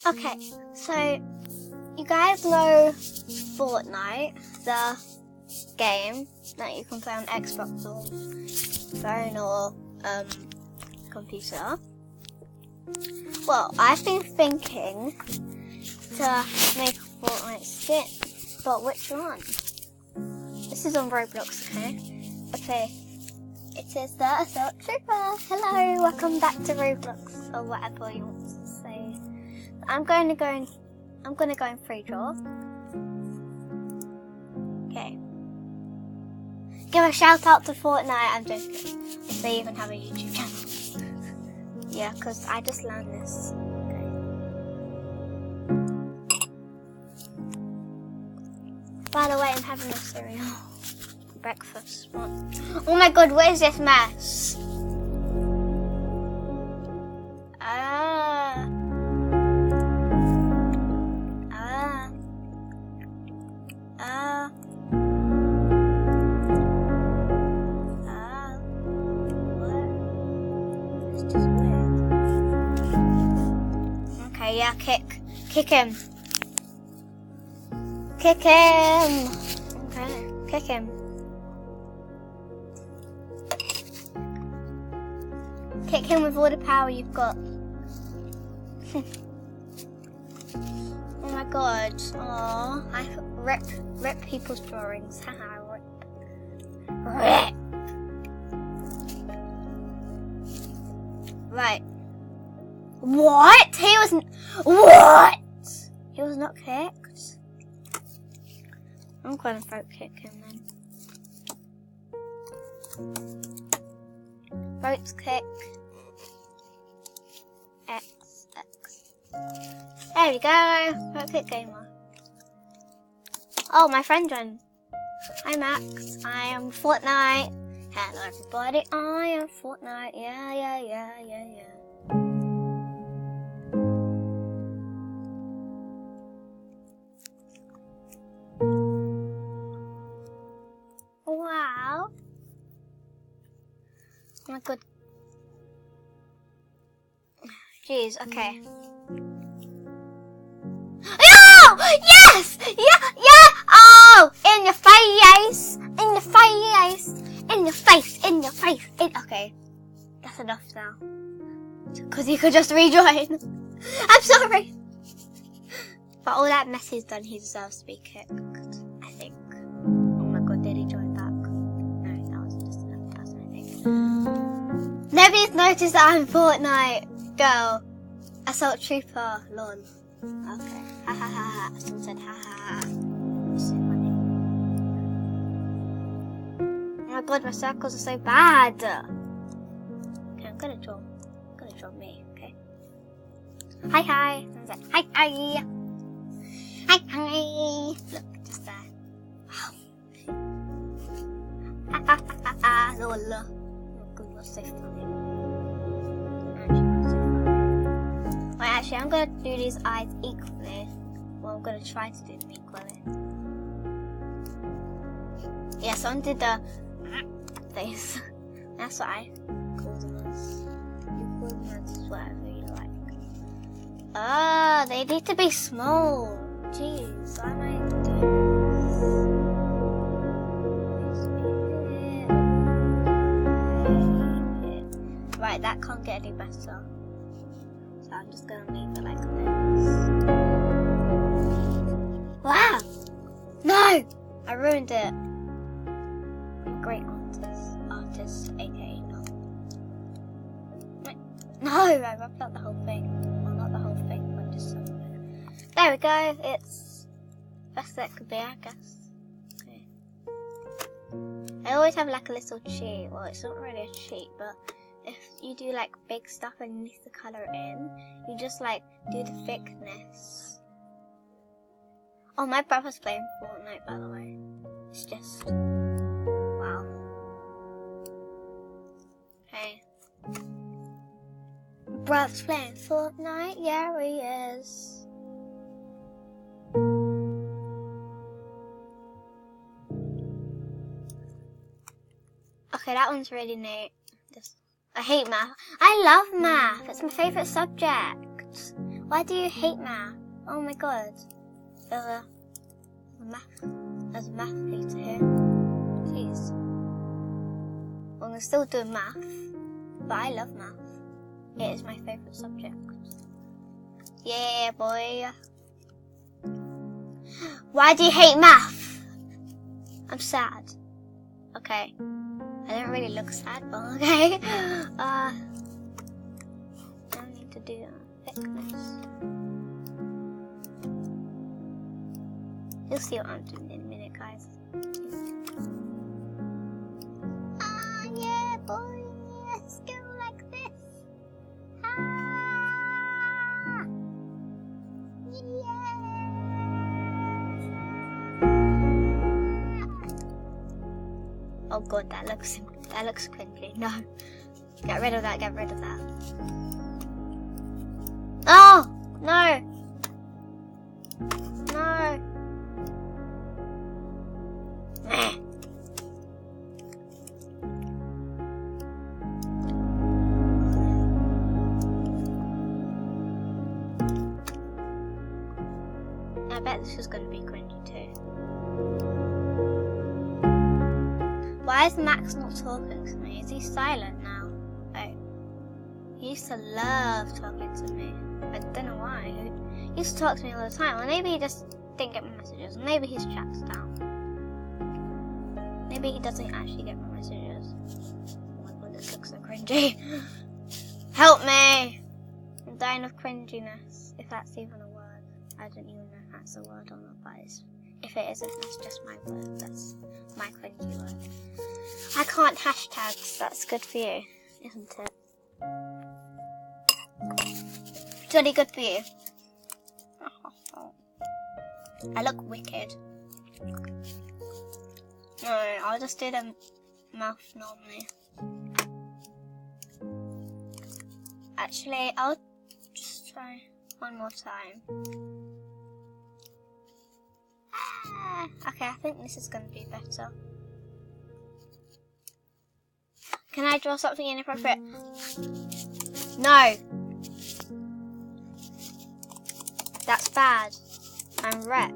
Okay, so you guys know Fortnite, the game that you can play on Xbox or phone or computer. Well, I've been thinking to make a Fortnite skin, but which one? This is on Roblox, okay? Okay, it is the Assault Trooper. Hello, welcome back to Roblox or whatever you want to say. I'm gonna go in free draw. Okay. Give a shout out to Fortnite. I'm joking. If they even have a YouTube channel. Yeah, because I just learned this. Okay. By the way, I'm having a cereal breakfast. What? Oh my god, what is this mess? Okay, yeah, kick him. Kick him. Okay, kick him. Kick him with all the power you've got. Oh my god. Aww. I rip people's drawings. Haha, rip. Right. What? What? He was not kicked? I'm going to vote kick him then. Votes kick. X. There we go. Vote kick gamer. Oh, my friend joined. Hi Max. I am Fortnite. Hello everybody. I am Fortnite. Yeah. Wow. Oh my god. Jeez, okay. Oh! Yes! Yeah! Oh! In your face! In your face! In your face! In your face! Okay. That's enough now. Because he could just rejoin. I'm sorry. But all that mess he's done, he deserves to be kicked. I think. Oh my god, did he join back? No, that was just another person, I think. Nobody's noticed that I'm Fortnite. Girl. Assault Trooper. Lol. Okay. Ha ha ha ha. Someone said ha ha ha. So funny. Oh my god, my circles are so bad. Okay, I'm gonna draw me, okay? Hi. Someone said hi. Hi. Look, just there. Ha ha ha ha. Lol. Oh god, that's so funny. Wait, actually, I'm going to do these eyes equally. Well, I'm going to try to do them equally. Yeah, someone did the face. That's what I call them as. You call them as whatever you like. Oh, they need to be small. Jeez, why am I doing this? Right, that can't get any better. So I'm just going to leave it like this. Wow! No! I ruined it. I'm a great artist, aka no. No! I rubbed out the whole thing. Well, not the whole thing, but just some of it. There we go. It's best that could be, I guess. Okay. I always have like a little cheat. Well, it's not really a cheat, but if you do like big stuff and you need to colour it in, you just like do the thickness. Oh, my brother's playing Fortnite, by the way. It's just wow. Okay. Brother's playing Fortnite, yeah he is. Okay, that one's really neat. I hate math. I love math. It's my favourite subject. Why do you hate math? Oh my god. There's a math teacher here. Jeez. Well, I'm still doing math, but I love math. It is my favourite subject. Yeah, boy. Why do you hate math? I'm sad. Okay. I don't really look sad, but okay. I need to do thickness. You'll see what I'm doing in a minute, guys. Ah, yeah, boy. Let's go like this. Ah, yeah. Oh god, that looks cringy. No. Get rid of that, get rid of that. Oh! No! No! I bet this is going to be cringy too. Why is Max not talking to me? Is he silent now? Oh. He used to love talking to me. I don't know why. He used to talk to me all the time. Or maybe he just didn't get my messages. Maybe his chat's down. Maybe he doesn't actually get my messages. Oh my god, this looks so cringy. Help me! I'm dying of cringiness. If that's even a word. I don't even know if that's a word or not, but if it isn't, that's just my word. That's my cringy word. I can't hashtags. That's good for you, isn't it? It's really good for you. I look wicked. No, I'll just do the mouth normally. Actually, I'll just try one more time. Okay, I think this is going to be better. Can I draw something inappropriate? No! That's bad. I'm wreck.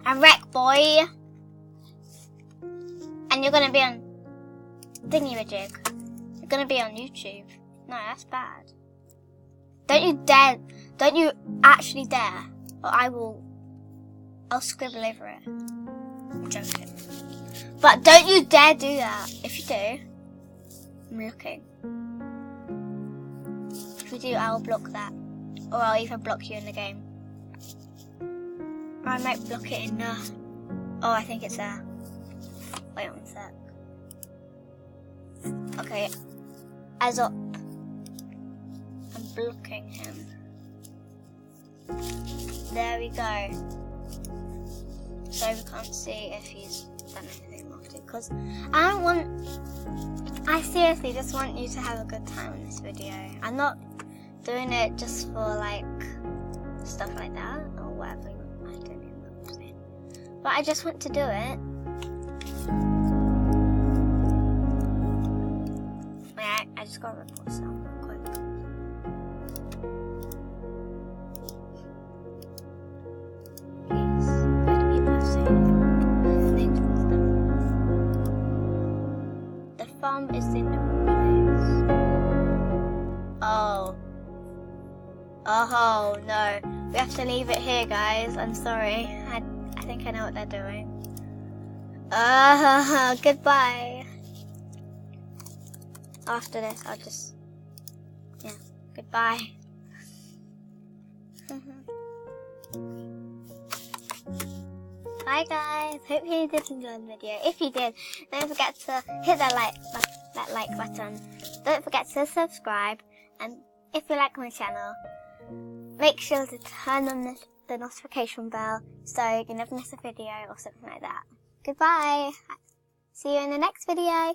I'm wreck, boy! And you're going to be on thingy-majig. You're going to be on YouTube. No, that's bad. Don't you actually dare, or I'll scribble over it. I'm joking. But don't you dare do that. If you do, I'm looking. If you do, I'll block that. Or I'll even block you in the game. Or I might block it in the... Oh, I think it's there. Wait one sec. Okay. As up. I'm blocking him. There we go. So we can't see if he's done anything naughty. Because I seriously just want you to have a good time in this video. I'm not doing it just for like stuff like that or whatever. I don't even know what I'm saying. But I just want to do it. Wait, I just got to report something real quick. Is in the wrong place. Oh no. We have to leave it here, guys. I'm sorry. I think I know what they're doing. Goodbye. After this, I'll just... Yeah, goodbye. Bye guys, hope you did enjoy the video. If you did, don't forget to hit that like button. Don't forget to subscribe, and if you like my channel, make sure to turn on the notification bell so you never miss a video or something like that. Goodbye. See you in the next video.